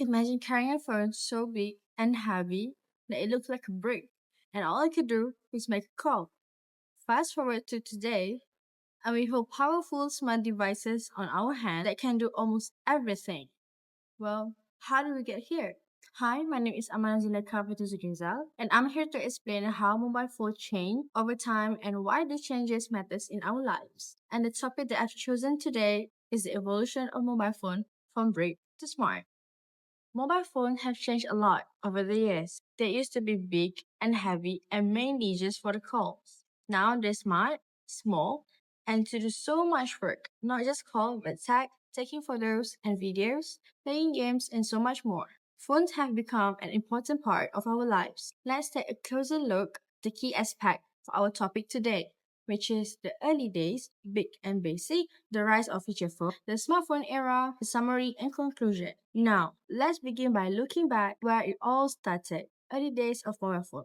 Imagine carrying a phone so big and heavy that it looks like a brick, and all I could do was make a call. Fast forward to today, and we hold powerful smart devices on our hand that can do almost everything. Well, how did we get here? Hi, my name is Amanazila Kapituzugizal, and I'm here to explain how mobile phones change over time and why the changes matters in our lives. And the topic that I've chosen today is the evolution of mobile phone from brick to smart. Mobile phones have changed a lot over the years. They used to be big and heavy and mainly just for the calls. Now they're smart, small, and to do so much work, not just call, but text, taking photos and videos, playing games, and so much more. Phones have become an important part of our lives. Let's take a closer look at the key aspect of our topic today, which is the early days, big and basic, the rise of feature phone, the smartphone era, the summary and conclusion. Now, let's begin by looking back where it all started, early days of mobile phone.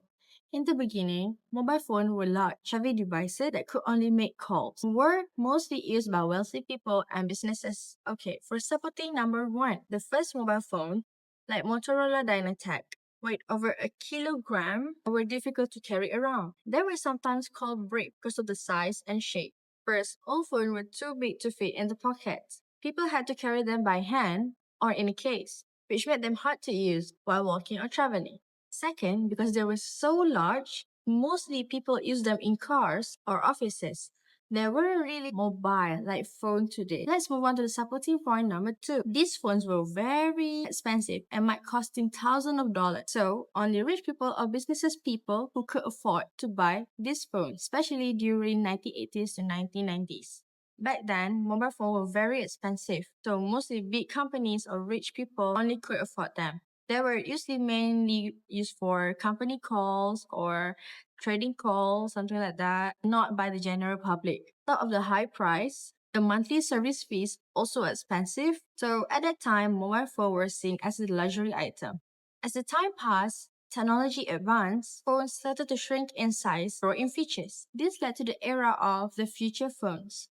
In the beginning, mobile phones were large, heavy devices that could only make calls, were mostly used by wealthy people and businesses. Okay, for supporting number one, the first mobile phone, like Motorola Dynatec, weighed over a kilogram and were difficult to carry around. They were sometimes called brick because of the size and shape. First, all phones were too big to fit in the pockets. People had to carry them by hand or in a case, which made them hard to use while walking or traveling. Second, because they were so large, mostly people used them in cars or offices. They weren't really mobile like phones today. Let's move on to the supporting point number two. These phones were very expensive and might costing thousands of dollars. So only rich people or businesses people who could afford to buy these phones, especially during 1980s to 1990s. Back then, mobile phones were very expensive, so mostly big companies or rich people only could afford them. They were usually mainly used for company calls or trading calls, something like that, not by the general public. On top of the high price, the monthly service fees also expensive. So at that time, mobile phones were seen as a luxury item. As the time passed, technology advanced, phones started to shrink in size, grow in features. This led to the era of the future phones.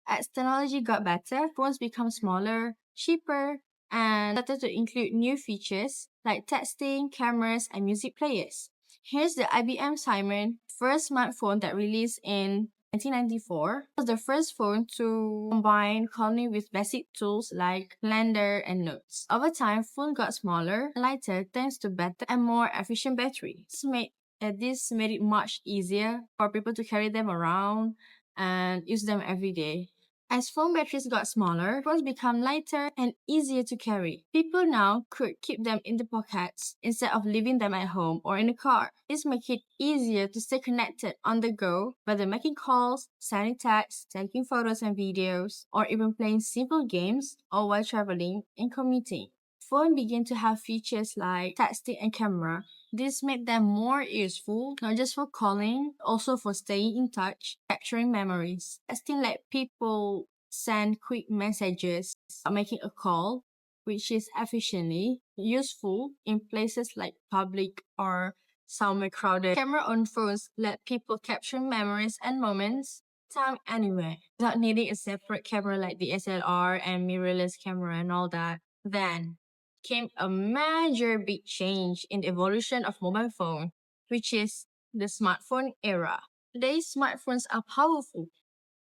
As technology got better, phones become smaller, cheaper, and started to include new features like texting, cameras, and music players. Here's the IBM Simon, first smartphone that released in 1994. It was the first phone to combine calling with basic tools like calendar and notes. Over time, phone got smaller, lighter thanks to better and more efficient battery. This made it much easier for people to carry them around and use them every day. As phone batteries got smaller, phones become lighter and easier to carry. People now could keep them in the pockets instead of leaving them at home or in a car. This makes it easier to stay connected on the go, whether making calls, sending texts, taking photos and videos, or even playing simple games or while traveling and commuting. Phone began to have features like texting and camera. This made them more useful, not just for calling, also for staying in touch, capturing memories. Texting let people send quick messages or making a call, which is efficiently useful in places like public or somewhere crowded. Camera on phones let people capture memories and moments time anywhere without needing a separate camera like DSLR and mirrorless camera and all that. Then came a major big change in the evolution of mobile phone, which is the smartphone era. Today's smartphones are powerful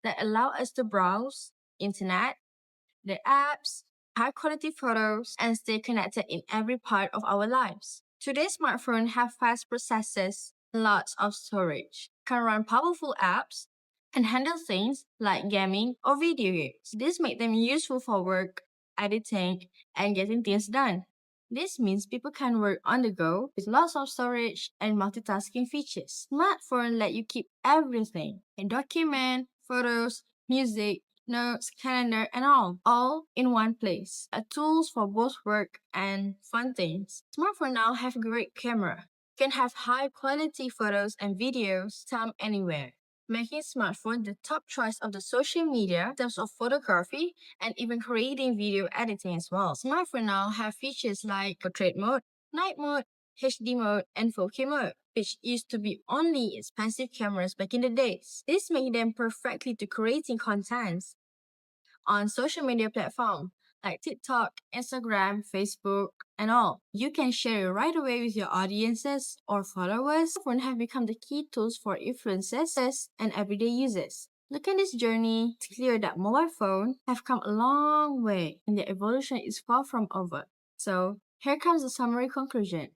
that allow us to browse internet, the apps, high quality photos, and stay connected in every part of our lives. Today's smartphones have fast processors, lots of storage, can run powerful apps, and handle things like gaming or video games. This makes them useful for work, editing, and getting things done. This means people can work on the go with lots of storage and multitasking features. Smartphone let you keep everything, a document, photos, music, notes, calendar, and all in one place. A tools for both work and fun things. Smartphone now have great camera. Can have high quality photos and videos time anywhere, making smartphone the top choice of the social media in terms of photography and even creating video editing as well. Smartphone now have features like portrait mode, night mode, HD mode, and 4K mode, which used to be only expensive cameras back in the days. This made them perfectly to creating contents on social media platform. like TikTok, Instagram, Facebook, and all. You can share it right away with your audiences or followers. Phone have become the key tools for influencers and everyday users. Look at this journey, it's clear that mobile phones have come a long way and their evolution is far from over. So, here comes the summary conclusion.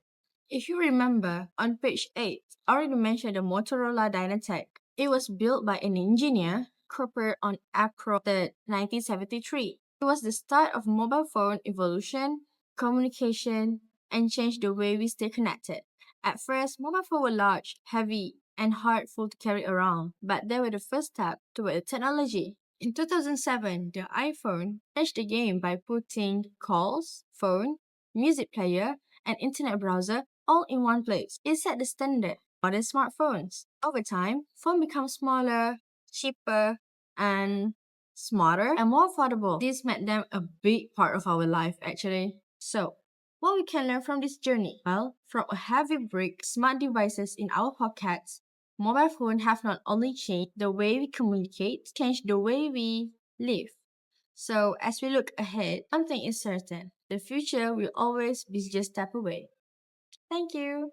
If you remember, on page 8, I already mentioned the Motorola Dynatech. It was built by an engineer, Cooper on April 3rd, 1973. It was the start of mobile phone evolution, communication, and changed the way we stay connected. At first, mobile phones were large, heavy, and hurtful to carry around, but they were the first step toward the technology. In 2007, the iPhone changed the game by putting calls, phone, music player, and internet browser all in one place. It set the standard for modern smartphones. Over time, phones become smaller, cheaper, and smarter and more affordable. This made them a big part of our life actually. So, what we can learn from this journey? Well, from a heavy brick, smart devices in our pockets, mobile phones have not only changed the way we communicate, changed the way we live. So, as we look ahead, one thing is certain: the future will always be just a step away. Thank you.